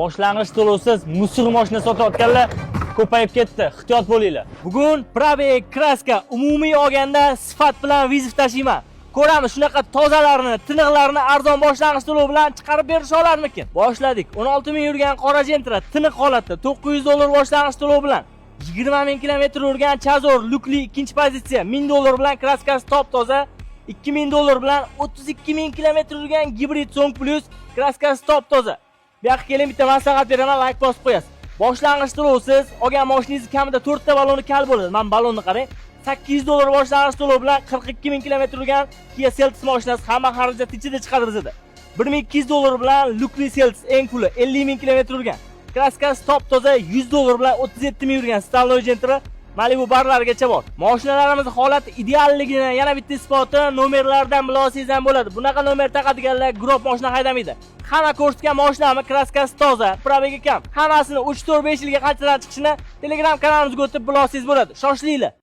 Boshlang'ich to'lovsiz musir mashina sotayotganlar ko'payib ketdi. Ehtiyot bo'linglar. Bugun Probeg kraska umumiy olganda sifat bilan vizit tashiyman. Ko'ramiz shunaqa tozalarni, tiniqlarni arzon boshlang'ich to'lov bilan chiqarib berish olarmikin. Boshladik. 16 ming yurgan qora Gentra tiniq holatda $900 boshlang'ich to'lov bilan 20 ming kilometr yurgan Chazor Lukli ikkinchi pozitsiya $1000 bilan kraskasi top toza, $2000 bilan 32 ming kilometr yurgan gibrid Song Plus kraskasi top toza. Bu yoqqa keling, bitta maslahat beraman, like bosib qo'yasiz. Boshlang'ich to'lovsiz olgan mashinangiz kamida 4 ta baloni kal bo'ladi. Men balonni qarang. $800 boshlang'ich to'lov bilan 42 ming kilometr yurgan Kia Seltos mashinasi hamma xarajat ichida chiqadi bizda. $1200 bilan Lukli Seltos eng puli 50 ming kilometr yurgan. Kraskasi top toza $100 bilan 37 ming yurgan Staloy Gentra Malibu barlargacha bor. Mashinalarimiz holati idealligini yana bitta isboti nomerlardan bilsangiz ham bo'ladi. Bunaqa nomer taqadiganlar grob mashina haydamaydi. Hamma ko'rsatgan mashinami kraskasi toza, probegi kam. Hammasini 3-4-5 yilga qanchadan chiqishini Telegram kanalimizga o'tib bilsangiz bo'ladi. Shoshilinglar.